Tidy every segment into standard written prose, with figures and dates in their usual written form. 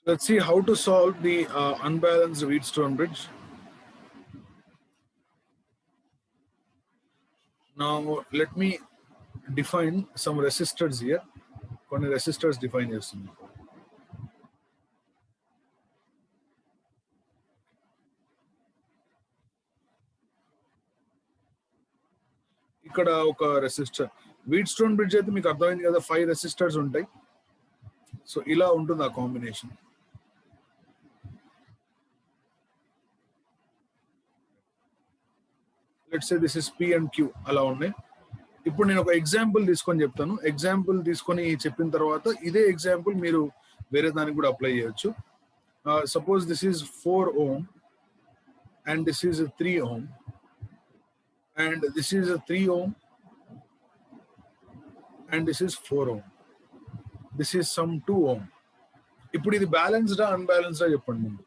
Let's see how to solve the unbalanced Wheatstone bridge. Now let me define some resistors here. కొన్ని resistors define చేస్తుంది. ఇక్కడ ఒక resistor Wheatstone bridge అయితే మీకు అర్థమైంది కదా 5 రెసిస్టర్స్ ఉంటాయి. సో ఇలా ఉంటుంది ఆ combination. Let's say this is P and Q అలా ఉన్నాయి. ఇప్పుడు నేను ఒక ఎగ్జాంపుల్ తీసుకొని చెప్తాను. ఎగ్జాంపుల్ తీసుకొని చెప్పిన తర్వాత ఇదే ఎగ్జాంపుల్ మీరు వేరే దానికి కూడా అప్లై చేయొచ్చు. Suppose this is 4 ohm and this is a 3 ohm and this is a 3 ohm and this is 4 ohm. This is some 2 ohm. ఇప్పుడు ఇది బ్యాలెన్స్డా అన్బ్యాలెన్స్డా చెప్పండి ముందు.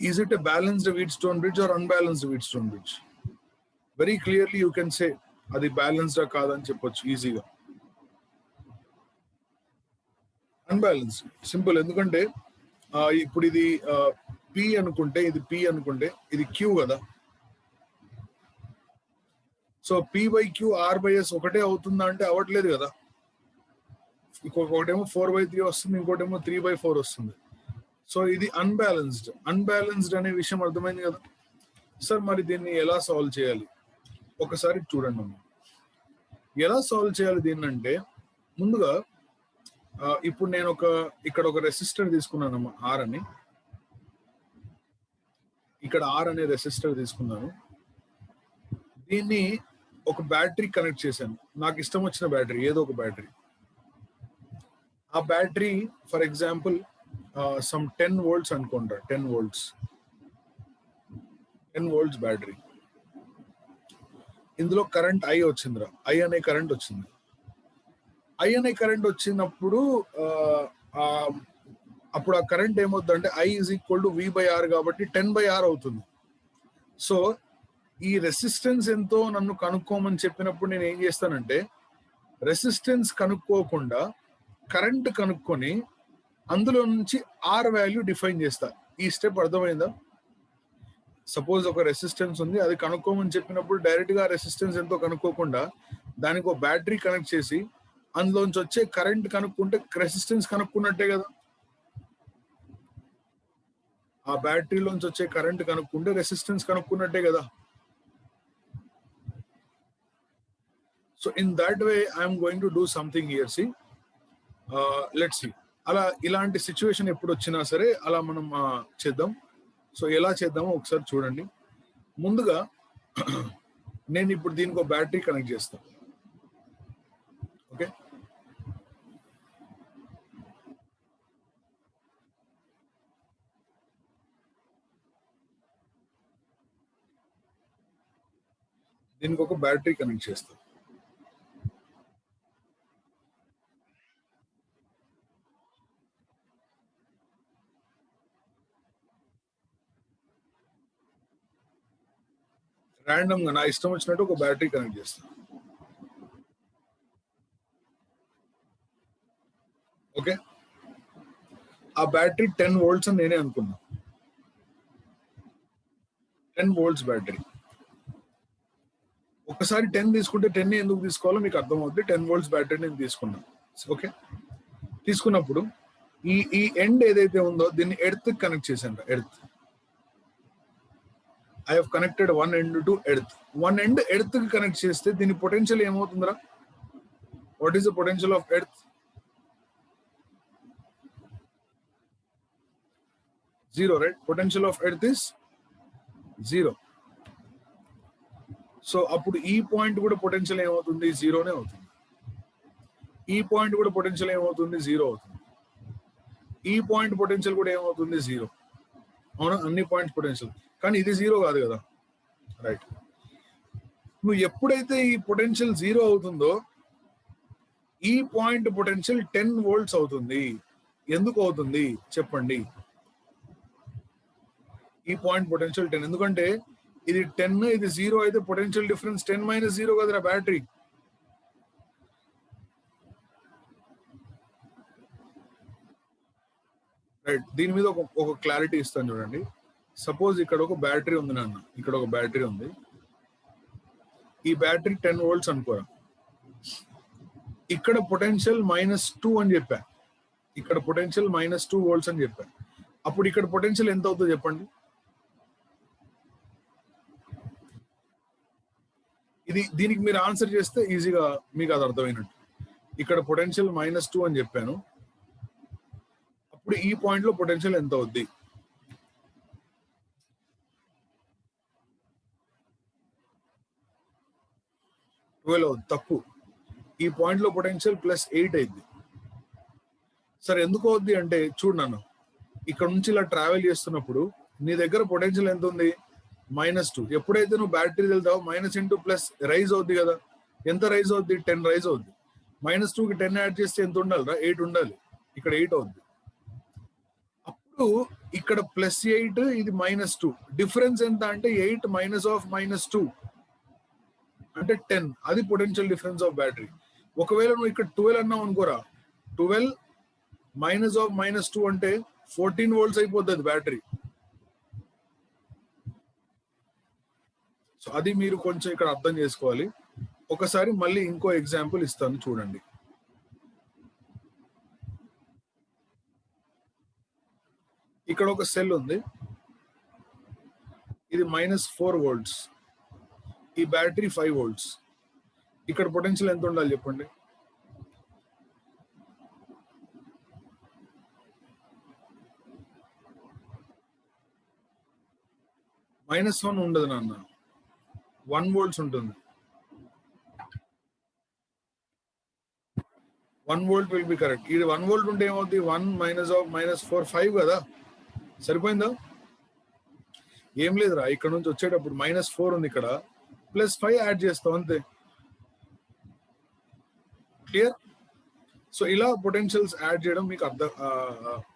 Is it a balanced Wheatstone bridge or unbalanced Wheatstone bridge? Very clearly you can say అది బ్యాలెన్స్డా కాదని చెప్పొచ్చు ఈజీగా. Unbalanced simple. ఎందుకంటే ఇప్పుడు ఇది P అనుకుంటే ఇది P అనుకుంటే ఇది Q కదా. సో P/Q R/S ఒకటే అవుతుందా అంటే అవ్వట్లేదు కదా. ఇంకొకటేమో 4/3 వస్తుంది, ఇంకోటేమో 3/4 వస్తుంది. సో ఇది అన్బ్యాలెన్స్డ్ అనే విషయం అర్థమైంది కదా. సార్ మరి దీన్ని ఎలా సాల్వ్ చేయాలి ఒకసారి చూడండి. ఎలా సాల్వ్ చేయాలి దీన్ని అంటే ముందుగా ఇప్పుడు నేను ఇక్కడ ఒక రెసిస్టర్ తీసుకున్నాను R అని. ఇక్కడ R అనే రెసిస్టర్ తీసుకున్నాను. దీన్ని ఒక బ్యాటరీ కనెక్ట్ చేశాను. నాకు ఇష్టం వచ్చిన బ్యాటరీ, ఏదో ఒక బ్యాటరీ. ఆ battery for example some 10 volts అనుకుంటా. 10 volts బ్యాటరీ. ఇందులో కరెంట్ I వచ్చిందిరా. I అనే కరెంట్ వచ్చింది. I అనే కరెంట్ వచ్చినప్పుడు అప్పుడు ఆ కరెంట్ ఏమవుతుందంటే I = V/R కాబట్టి 10/R అవుతుంది. సో ఈ రెసిస్టెన్స్ ఎంతో నన్ను కనుక్కోమని చెప్పినప్పుడు నేను ఏం చేస్తానంటే రెసిస్టెన్స్ కనుక్కోకుండా కరెంట్ కనుక్కొని అందులో నుంచి R వాల్యూ డిఫైన్ చేస్తా. ఈ స్టెప్ అర్థమైందా? సపోజ్ ఒక రెసిస్టెన్స్ ఉంది, అది కనుక్కోమని చెప్పినప్పుడు డైరెక్ట్ గా రెసిస్టెన్స్ ఎంతో కనుక్కోకుండా దానికి ఒక బ్యాటరీ కనెక్ట్ చేసి అందులోంచి వచ్చే కరెంట్ కనుక్కుంటే రెసిస్టెన్స్ కనుక్కున్నట్టే కదా. ఆ బ్యాటరీలోంచి వచ్చే కరెంట్ కనుక్కుంటే రెసిస్టెన్స్ కనుక్కున్నట్టే కదా. So in that way I'm going to do something here. See let's see అలా ఇలాంటి సిచ్యువేషన్ ఎప్పుడు వచ్చినా సరే అలా మనం చేద్దాం. సో ఎలా చేద్దామో ఒకసారి చూడండి. ముందుగా నేను ఇప్పుడు దీనికి ఒక బ్యాటరీ కనెక్ట్ చేస్తాను. ఓకే, దీనికి ఒక బ్యాటరీ కనెక్ట్ చేస్తాను. ర్యాండమ్ గా నా ఇష్టం వచ్చినట్టు ఒక బ్యాటరీ కనెక్ట్ చేస్తాను. ఓకే, ఆ బ్యాటరీ 10 volts అని నేనే అనుకున్నా. 10 volts బ్యాటరీ. ఒకసారి 10 తీసుకుంటే 10 ఎందుకు తీసుకోవాలో మీకు అర్థమవుతుంది. 10 volts బ్యాటరీ నేను తీసుకున్నాను. ఓకే, తీసుకున్నప్పుడు ఈ ఎండ్ ఏదైతే ఉందో దీన్ని ఎర్త్ కనెక్ట్ చేశాను. Earth I have connected one end to earth. One end earth కి కనెక్ట్ చేస్తే దీని పొటెన్షియల్ ఏమవుతుందిరా? What is the potential of earth? 0, right? Potential of earth is 0. So అప్పుడు ఈ పాయింట్ కూడా పొటెన్షియల్ ఏమవుతుంది? 0నే అవుతుంది. ఈ పాయింట్ కూడా పొటెన్షియల్ ఏమవుతుంది? 0 అవుతుంది. ఈ పాయింట్ పొటెన్షియల్ కూడా ఏమవుతుంది? 0. అవునా? అన్ని పాయింట్స్ పొటెన్షియల్. కానీ ఇది 0 కాదు కదా, రైట్? నువ్వు ఎప్పుడైతే ఈ పొటెన్షియల్ 0 అవుతుందో ఈ పాయింట్ పొటెన్షియల్ 10 volts అవుతుంది. ఎందుకు అవుతుంది చెప్పండి? ఈ పాయింట్ పొటెన్షియల్ 10 ఎందుకంటే ఇది 10 ఇది 0 అయితే పొటెన్షియల్ డిఫరెన్స్ 10 - 0 కదరా బ్యాటరీ. రైట్, దీని మీద ఒక క్లారిటీ ఇస్తాను చూడండి. సపోజ్ ఇక్కడ ఒక బ్యాటరీ ఉంది నాన్న, ఇక్కడ ఒక బ్యాటరీ ఉంది. ఈ బ్యాటరీ 10 volts అనుకోరా. ఇక్కడ పొటెన్షియల్ -2 అని చెప్పా, ఇక్కడ పొటెన్షియల్ -2 volts అని చెప్పా. అప్పుడు ఇక్కడ పొటెన్షియల్ ఎంత అవుతుందో చెప్పండి. దీనికి మీరు ఆన్సర్ చేస్తే ఈజీగా మీకు అది అర్థమైనట్టు. ఇక్కడ పొటెన్షియల్ -2 అని చెప్పాను, అప్పుడు ఈ పాయింట్ లో పొటెన్షియల్ ఎంత అవుద్ది? 12 అవుద్ది. తప్పు. ఈ పాయింట్ లో పొటెన్షియల్ +8 అయింది. సరే ఎందుకు అవుద్ది అంటే చూడు నాన్న, ఇక్కడ నుంచి ఇలా ట్రావెల్ చేస్తున్నప్పుడు నీ దగ్గర పొటెన్షియల్ ఎంత ఉంది? -2. ఎప్పుడైతే నువ్వు బ్యాటరీ వెళ్తావో -+, రైజ్ అవుద్ది కదా. ఎంత రైజ్ అవుద్ది? 10 రైజ్ అవుద్ది. -2కి 10 యాడ్ చేస్తే ఎంత ఉండాలిరా? 8 ఉండాలి. ఇక్కడ 8 అవుద్ది. అప్పుడు ఇక్కడ +8, ఇది -2. డిఫరెన్స్ ఎంత అంటే 8 -2 అంటే 10. అది పొటెన్షియల్ డిఫరెన్స్ ఆఫ్ బ్యాటరీ. ఒకవేళ నువ్వు ఇక్కడ 12 అన్నావు అనుకోరా, 12 -2 అంటే 14 volts అయిపోతుంది బ్యాటరీ. సో అది మీరు కొంచెం ఇక్కడ అర్థం చేసుకోవాలి. ఒకసారి మళ్ళీ ఇంకో ఎగ్జాంపుల్ ఇస్తాను చూడండి. ఇక్కడ ఒక సెల్ ఉంది, ఇది -4 volts, ఈ బ్యాటరీ 5 volts. ఇక్కడ పొటెన్షియల్ ఎంత ఉండాలి చెప్పండి? -1 ఉండదు నాన్న, 1 volts ఉంటుంది. 1 volt విల్ బి కరెక్ట్. ఇది 1 volt ఉంటే ఏమవుతుంది? 1 -4 5 కదా. సరిపోయిందా? ఏం లేదురా, ఇక్కడ నుంచి వచ్చేటప్పుడు -4 ఉంది, ఇక్కడ +5 యాడ్ చేస్తాం అంతే. క్లియర్? సో ఇలా పొటెన్షియల్స్ యాడ్ చేయడం మీకు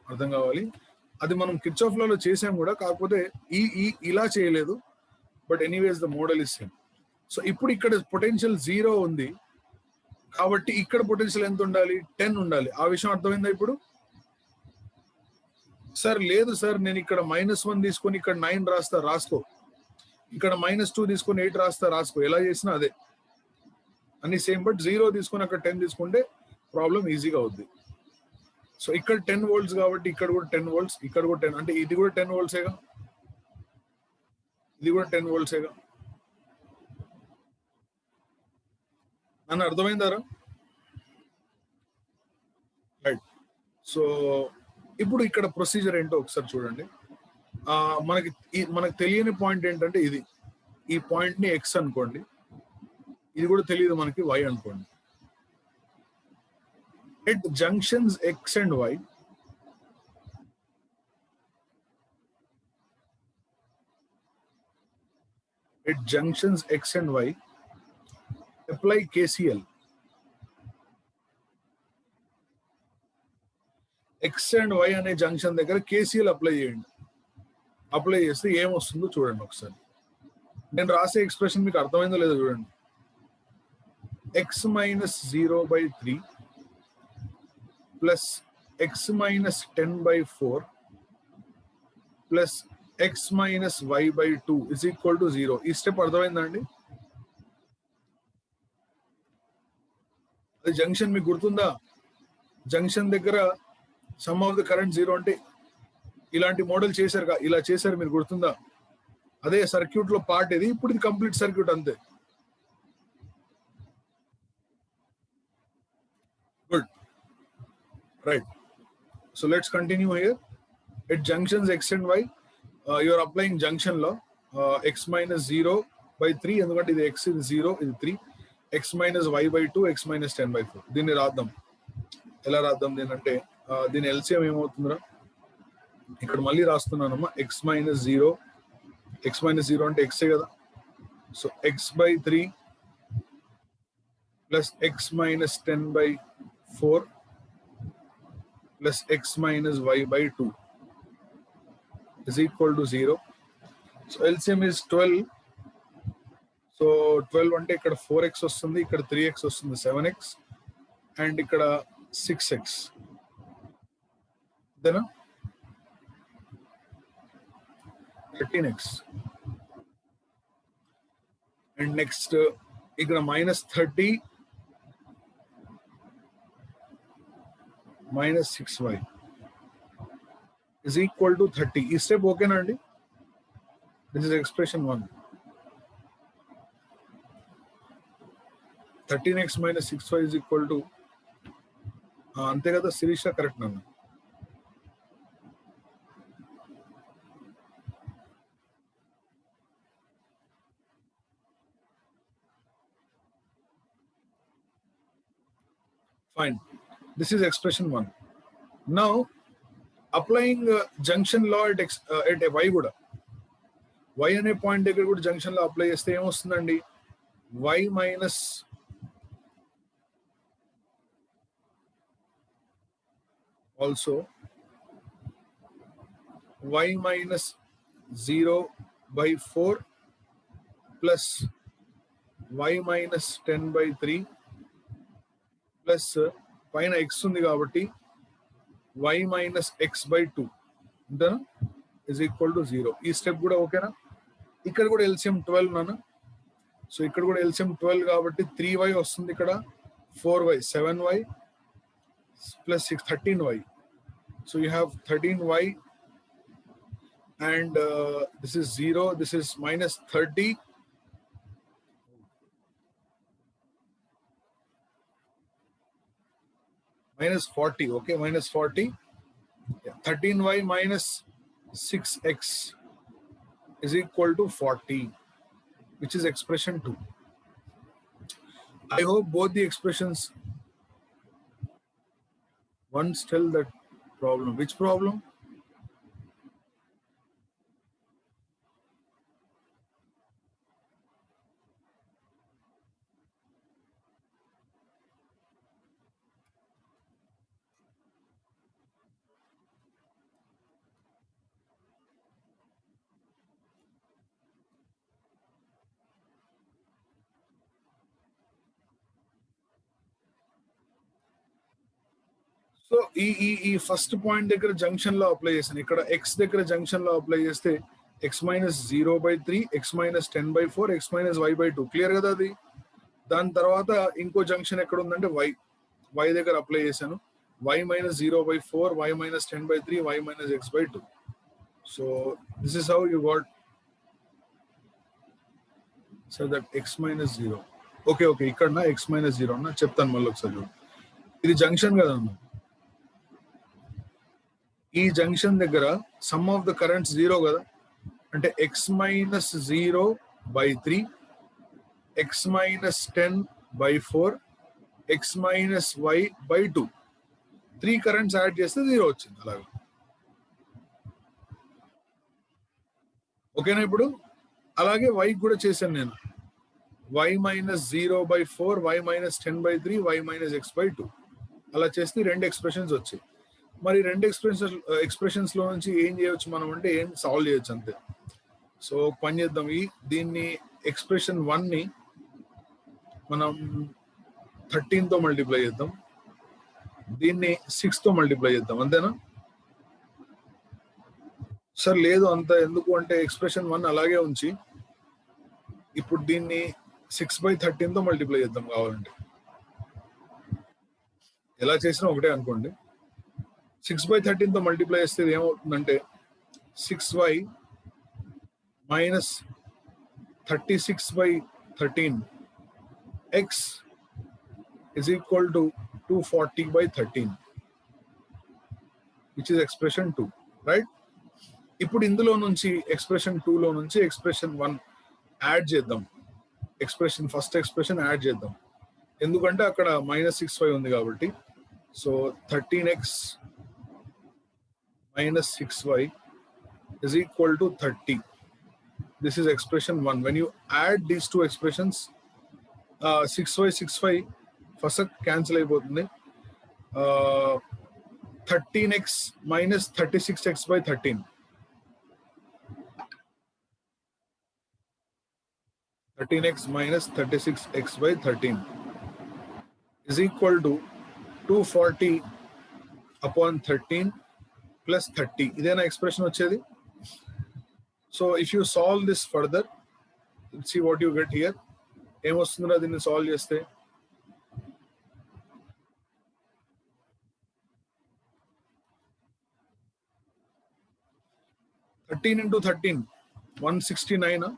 అర్థం కావాలి. అది మనం కిర్చాఫ్ లాలో చేసాం కూడా, కాకపోతే ఇలా చేయలేదు. But anyways the model is same. So ఇప్పుడు ఇక్కడ పొటెన్షియల్ 0 ఉంది కాబట్టి ఇక్కడ పొటెన్షియల్ ఎంత ఉండాలి? 10 ఉండాలి. ఆ విషయం అర్థమైందా ఇప్పుడు? సార్ లేదు సార్, నేను ఇక్కడ -1 తీసుకొని ఇక్కడ 9 రాస్తా, రాసుకో. ఇక్కడ -2 తీసుకొని 8 రాస్తా, రాసుకో. ఎలా చేసినా అదే అన్ని సేమ్. బట్ 0 తీసుకొని అక్కడ 10 తీసుకుంటే ప్రాబ్లం ఈజీగా అవుద్ది. సో ఇక్కడ 10 volts కాబట్టి ఇక్కడ కూడా 10 volts, ఇక్కడ కూడా 10, అంటే ఇది కూడా 10 voltsేగా, ఇది కూడా 10 voltsేగా. నన్ను అర్థమైందారా? రైట్. సో ఇప్పుడు ఇక్కడ ప్రొసీజర్ ఏంటో ఒకసారి చూడండి. మనకి తెలియని పాయింట్ ఏంటంటే ఇది, ఈ పాయింట్ ని X అనుకోండి, ఇది కూడా తెలియదు మనకి Y అనుకోండి. At junctions X and Y, at junctions X and Y, apply KCL. X and Y అనే జంక్షన్ దగ్గర KCL అప్లై చేయండి. అప్లై చేస్తే ఏమొస్తుందో చూడండి ఒకసారి. నేను రాసే ఎక్స్ప్రెషన్ మీకు అర్థమైందో లేదో చూడండి. X -0/3 plus X -10/4 plus X -y/2 is equal to 0. ఈ స్టెప్ అర్థమైందండి? అది జంక్షన్ మీకు గుర్తుందా? జంక్షన్ దగ్గర సమ్ ఆఫ్ ద కరెంట్ 0 అంటే ఇలాంటి మోడల్ చేశారు, ఇలా చేశారు, మీరు గుర్తుందా? అదే సర్క్యూట్ లో పార్ట్ ఇది. ఇప్పుడు ఇది కంప్లీట్ సర్క్యూట్ అంతే. Good, right. So let's continue here. At junctions X and Y, you are applying junction లో X -0/3, ఎందుకంటే ఇది X, ఇది 0, ఇది 3. X -y/2, X -10/4. దీన్ని రాద్దాం. ఎలా రాద్దాం దీని అంటే, దీని LCM ఏమవుతుందిరా? ఇక్కడ మళ్ళీ రాస్తున్నానమ్మా. X -0 అంటే X కదా. So X/3 plus X -10/4 plus X -y/2 is equal to 0. So LCM is 12. So 12 అంటే ఇక్కడ 4x వస్తుంది, ఇక్కడ 3x వస్తుంది, 7x, అండ్ ఇక్కడ 6x. అంతేనా? 13x. And next ఇక్కడ -30 minus 6y is equal to 30. ఈ స్టెప్ ఓకేనా అండి? This is expression 1. 13x minus 6y is equal to అంతే కదా శిరీష, కరెక్ట్ నన్ను? Fine. This is expression 1. Now, applying junction law at y కూడా, y అనే పాయింట్ దగ్గర కూడా జంక్షన్ లో అప్లై చేస్తే ఏమొస్తుందండి? y minus also y minus 0/4 plus y minus 10/3 plus పైన x ఉంది కాబట్టి y minus x/2 అంతేనా is equal to 0. ఈ స్టెప్ కూడా ఓకేనా? ఇక్కడ కూడా LCM 12 నాన్న. సో ఇక్కడ కూడా LCM 12 కాబట్టి 3y వస్తుంది, ఇక్కడ 4y 7y plus 6 13y. So you have 13y and this is 0, this is minus 30 minus 40, okay, minus 40. Yeah. 13y minus 6x is equal to 40, which is expression 2. I hope both the expressions. Once tell that problem. Which problem? So ఈ first point దగ్గర junction లో apply చేశాను. ఇక్కడ x దగ్గర junction లో apply చేస్తే x minus 0/3, x minus 10/4, x minus y/2. Clear కదా అది? దాని తర్వాత ఇంకో జంక్షన్ ఎక్కడ ఉందంటే y దగ్గర అప్లై చేశాను. y minus 0/4, y minus 10/3, y minus x/2. So this is how you got so that x minus 0. Okay ఇక్కడ x minus 0 అన్న చెప్తాను మళ్ళీ ఒకసారి. ఇది జంక్షన్ కదా అన్న. ఈ జంక్షన్ దగ్గర సమ్ ఆఫ్ ద కరెంట్స్ 0 కదా, అంటే x minus 0/3, x minus 10/4, x minus y/2. 3 currents add చేస్తే 0 వచ్చింది. అలాగా ఓకేనా? ఇప్పుడు అలాగే y కూడా చేశాను నేను. y minus 0/4, y minus 10/3, y minus x/2. అలా చేస్తే 2 ఎక్స్ప్రెషన్స్ వచ్చాయి. మరి 2 ఎక్స్ప్రెషన్స్ లో నుంచి ఏం చేయొచ్చు మనం అంటే ఏం సాల్వ్ చేయొచ్చు అంతే. సో పని చేద్దాం. దీన్ని ఎక్స్ప్రెషన్ 1 ని మనం 13 తో మల్టిప్లై చేద్దాం, దీన్ని 6 తో మల్టిప్లై చేద్దాం, అంతేనా సార్? లేదు అంత ఎందుకు అంటే ఎక్స్ప్రెషన్ 1 అలాగే ఉంచి ఇప్పుడు దీన్ని 6/13 తో మల్టిప్లై చేద్దాం కావాలంటే. ఎలా చేసినా ఒకటే అనుకోండి. 6/13 తో మల్టిప్లై చేస్తే ఏమవుతుందంటే 6y minus 36/13 x is equal to 240/13, which is expression 2, right? ఇప్పుడు ఇందులో నుంచి ఎక్స్ప్రెషన్ 2 లో నుంచి ఎక్స్ప్రెషన్ 1 యాడ్ చేద్దాం. ఫస్ట్ ఎక్స్ప్రెషన్ యాడ్ చేద్దాం, ఎందుకంటే అక్కడ -6y ఉంది కాబట్టి. So 13x minus 6y is equal to 30. This is expression 1. When you add these two expressions, 6y first cancel అయిపోతుంది. 13x minus 36x/13. 13x minus 36x/13 is equal to 240/13 plus 30. ఇదేనా expression వచ్చేది? So if you solve this further, let's see what you get here. Em vastundra dinni solve cheste 13 into 13 169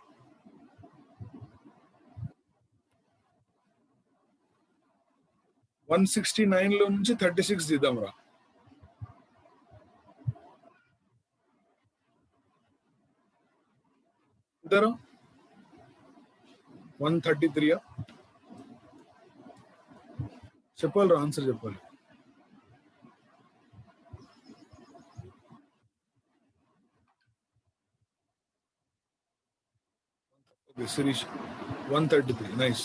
169 లో నుంచి 36 తీద్దాం రా. ఇద్దరు 133 చెప్పాలి రా, ఆన్సర్ చెప్పాలి. Okay, Sirish, 133. Nice.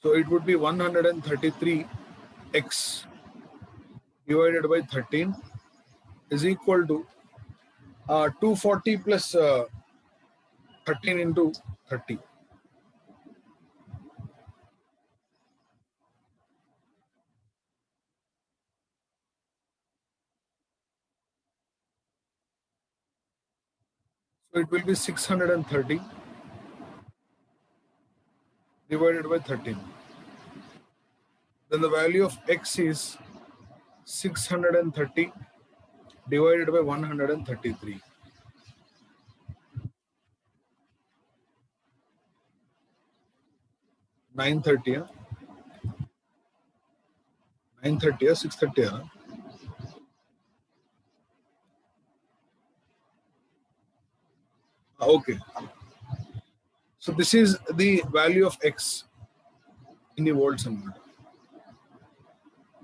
So it would be 133x divided by 13 is equal to 240 plus 13 into 30. So it will be 630 divided by 13. Then the value of x is 630 divided by 133. 930, 930, 630. Okay. So this is the value of x in the volts అన్నమాట.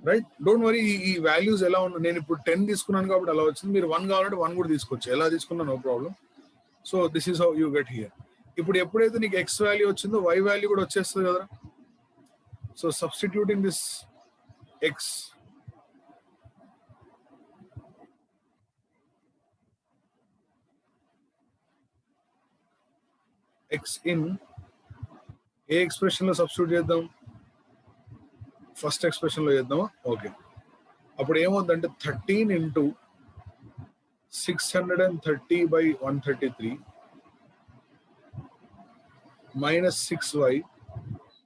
Right, don't worry. ఈ values ఎలా ఉన్నాయి, నేను ఇప్పుడు 10 తీసుకున్నాను కాబట్టి అలా వచ్చింది. మీరు 1 కావాలంటే 1 కూడా తీసుకోవచ్చు, ఎలా తీసుకున్నా no problem. So this is how you get here. ఇప్పుడు ఎప్పుడైతే నీకు ఎక్స్ వాల్యూ వచ్చిందో వై వాల్యూ కూడా వచ్చేస్తుంది కదా. So substituting this X in a expression లో సబ్స్టిట్యూట్ చేద్దాం, ఫస్ట్ ఎక్స్ప్రెషన్ లో చేద్దామా? ఓకే, అప్పుడు ఏమవుతుందంటే 13 into 630 by 133 minus 6y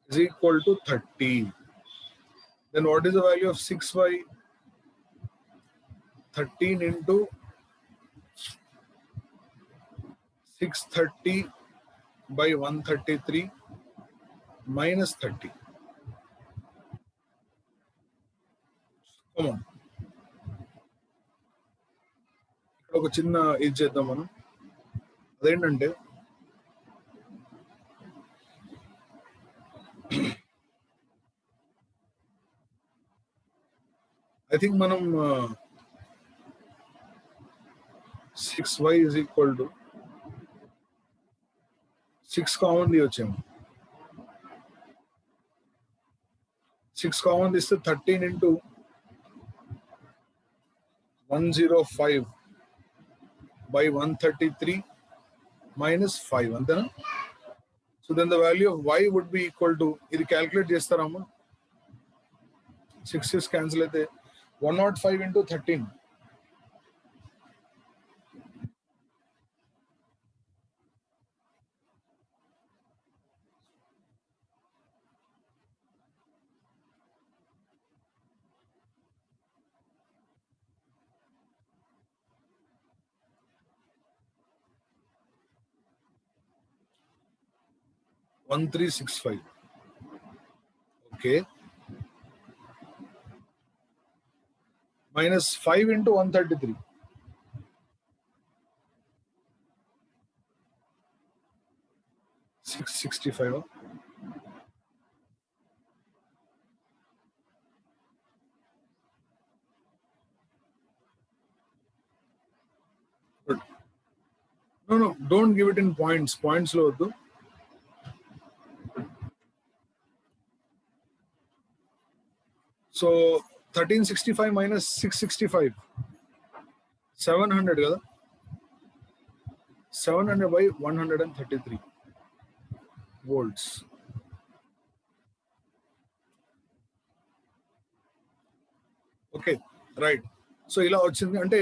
is equal to 30. Then what is the value of 6y? 13 into 630 by 133 minus 30. Come on. ఇక్కడ ఒక చిన్న ఇది చేద్దాం మనం. అదేంటంటే ఐ థింక్ మనం 6y is equal to 6 common తీయొచ్చేమో. 6 కామన్ తీస్తే 13 into 105 by 133 minus 5 అంతేనా? So then the value of y would be equal to, ఇది క్యాల్కులేట్ చేస్తారమ్మా, 6 క్యాన్సిల్ అయితే 105 into 13. $1365. Okay. Minus 5 into 133. $665. Good. No, don't give it in points. Points lo vadu. So 1365 minus 665. 700 kada. 700 by 133 volts. Okay, right. So ఇలా వచ్చింది అంటే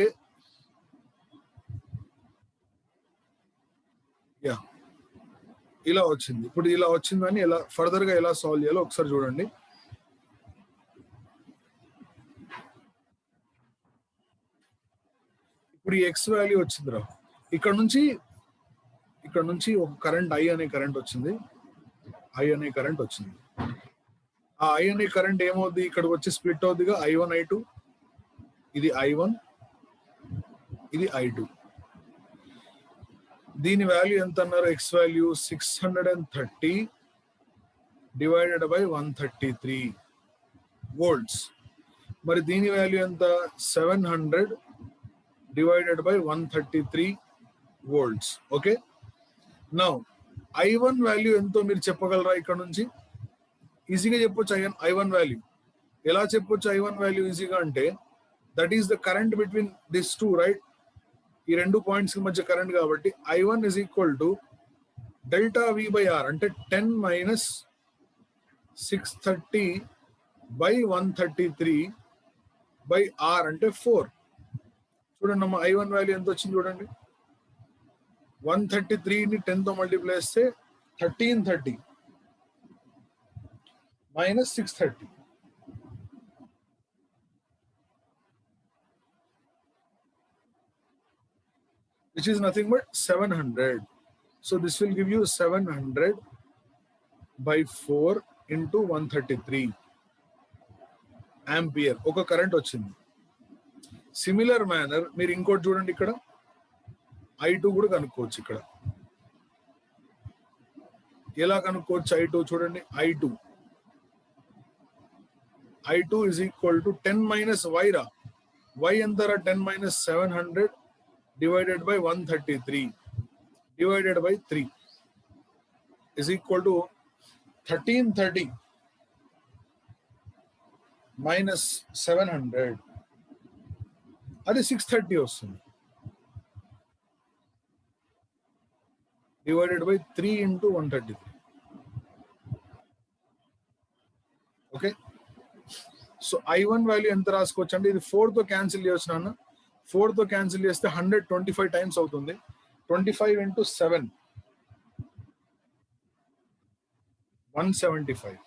ఇలా వచ్చింది. ఇప్పుడు ఇలా వచ్చిందని ఎలా ఫర్దర్ గా ఎలా సాల్వ్ చేయాలో ఒకసారి చూడండి. ఇప్పుడు ఈ ఎక్స్ వాల్యూ వచ్చిందిరా. ఇక్కడ నుంచి ఒక కరెంట్ ఐ అనే కరెంట్ వచ్చింది. ఆ ఐ అనే కరెంట్ ఏమవుద్ది, ఇక్కడికి వచ్చి స్ప్లిట్ అవుద్దిగా I1 I2. ఇది I1, ఇది I2. దీని వాల్యూ ఎంత అన్నారు? X value 630 divided by 133 volts. మరి దీని వాల్యూ ఎంత? 700 divided by 133 volts. Okay, now I1 value ఎంతో మీరు చెప్పగలరా? ఇక్కడ నుంచి ఈజీగా చెప్పొచ్చు I1 వాల్యూ. ఎలా చెప్పొచ్చు I1 వాల్యూ ఈజీగా అంటే, that is the current between this two, right? ఈ రెండు పాయింట్స్ మధ్య కరెంట్ కాబట్టి I1 is equal to delta V by R, అంటే 10 మైనస్ 630 బై 133 బై R అంటే 4. చూడండి అమ్మా, I1 వాల్యూ ఎంత వచ్చింది చూడండి. 133ని 10తో మల్టిప్లై చేస్తే 1330 minus 630, which is nothing but 700. So this will give you 700 by 4 into 133 ampere. ఒక కరెంట్ వచ్చింది. సిమిలర్ మేనర్ మీరు ఇంకోటి చూడండి, ఇక్కడ I2 కూడా కనుక్కోవచ్చు. ఇక్కడ ఎలా కనుక్కోవచ్చు I2 చూడండి. I2 is equal to 10 minus y రా. y ఎంతరా? 10 minus 700 divided by 133 divided by 3 is equal to 1330 minus 700, అది 630 వస్తుంది. divided by 3 into 133. Okay, so I1 value ఎంత రాసుకోవచ్చు అంటే, ఇది 4 తో క్యాన్సిల్ చేయొచ్చు నాన్న. 4 తో క్యాన్సిల్ చేస్తే 125 టైమ్స్ అవుతుంది. 25 into 7, 175.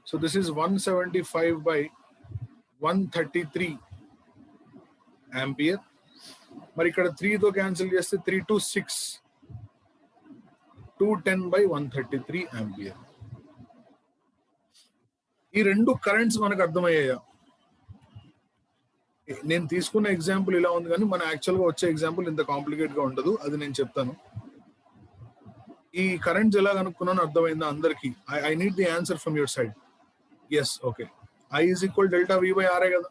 So this is 175 by 133 ampere. మరి ఇక్కడ 3 తో క్యాన్సిల్ చేస్తే 3 to 6, 210 by 133 ampere. ఈ రెండు కరెంట్స్ మనకు అర్థమయ్యాయా? నేను తీసుకున్న ఎగ్జాంపుల్ ఇలా ఉంది, కానీ మన యాక్చువల్గా వచ్చే ఎగ్జాంపుల్ ఇంత కాంప్లికేట్ గా ఉండదు, అది నేను చెప్తాను. ఈ కరెంట్స్ ఎలా కనుక్కున్నాను అర్థమైందా అందరికి? I need the answer from your side. Yes, okay. I is equal delta V by R కదా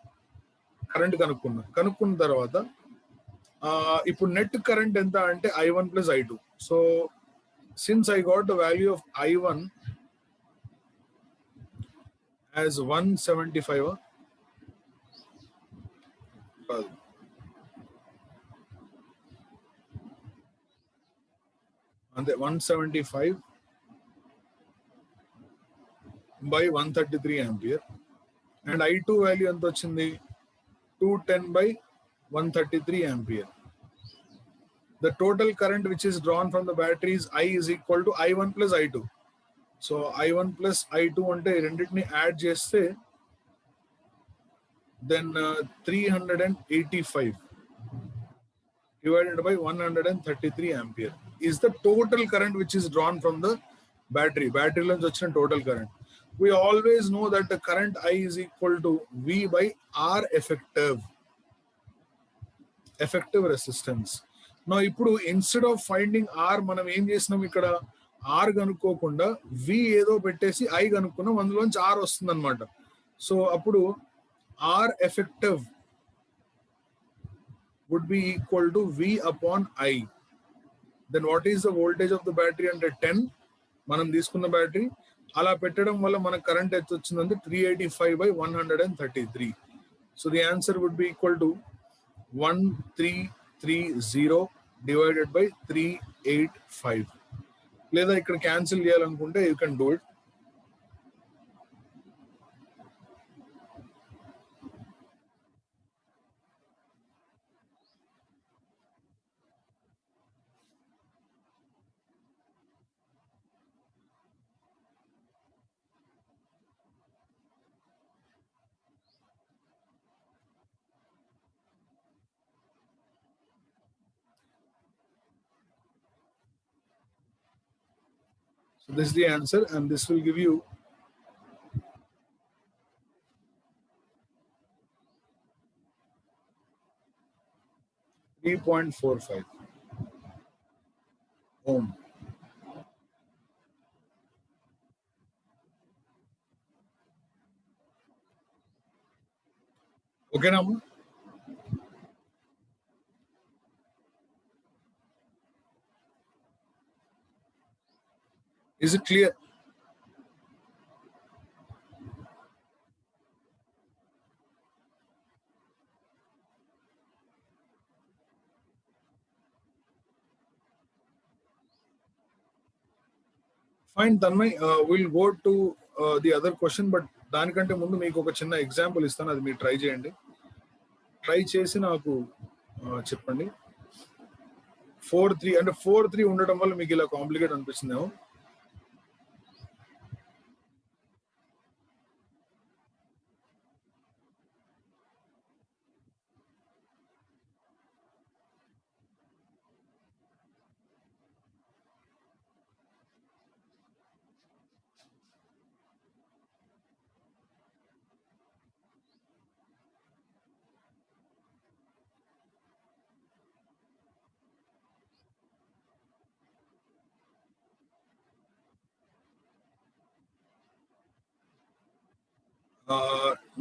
కరెంట్ కనుక్కున్న తర్వాత ఇప్పుడు నెట్ కరెంట్ ఎంత అంటే I1 plus I2. So since I got the value of I1 as 175, అంతే, 175 by 133 ampere. And I2 value ఎంత వచ్చింది? 210 by 133 ampere. The total current which is drawn from the battery is I is equal to I1 plus I2. So I1 plus I2 అంటే రెండింటిని add చేస్తే then 385 divided by 133 ampere is the total current which is drawn from the battery. Battery నుంచి వచ్చిన total current. We always know that the current I is equal to V by R effective resistance. Now ఇప్పుడు instead of finding R మనం ఏం చేసినాం, ఇక్కడ R కనుక్కోకుండా V ఏదో పెట్టేసి I కనుక్కున్నాం, అందులోంచి R వస్తుంది అనమాట. సో అప్పుడు R effective would be equal to V upon I. Then what is the voltage of the battery అంటే 10 మనం తీసుకున్న బ్యాటరీ. అలా పెట్టడం వల్ల మన కరెంట్ ఎంత వచ్చిందంటే 385 by 133. So the answer would be equal to 1330 divided by 385. లేదా ఇక్కడ క్యాన్సిల్ చేయాలనుకుంటే you can do it. So this is the answer, and this will give you 3.45 ohm. Okay, now is it clear? Fine, Tanmay. We'll go to the other question, but దానికంటే ముందు మీకు ఒక చిన్న example ఇస్తాను, అది మీరు try చేయండి. Try చేసి నాకు చెప్పండి. 4-3 అంటే 4-3 ఉండడం వల్ల మీకు ఇలా complicate అనిపిస్తుందేమో.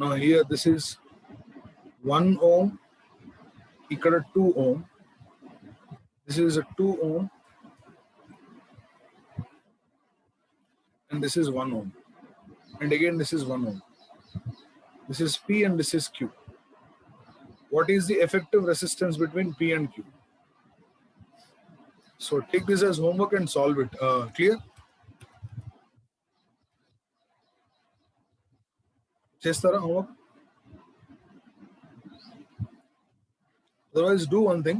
Now here this is 1 ohm, ఇక్కడ 2 ohm. This is a 2 ohm, and this is 1 ohm, and again this is 1 ohm. This is P and this is Q. What is the effective resistance between P and Q? So take this as homework and solve it. Clear? Chestara homework? Otherwise, do one thing.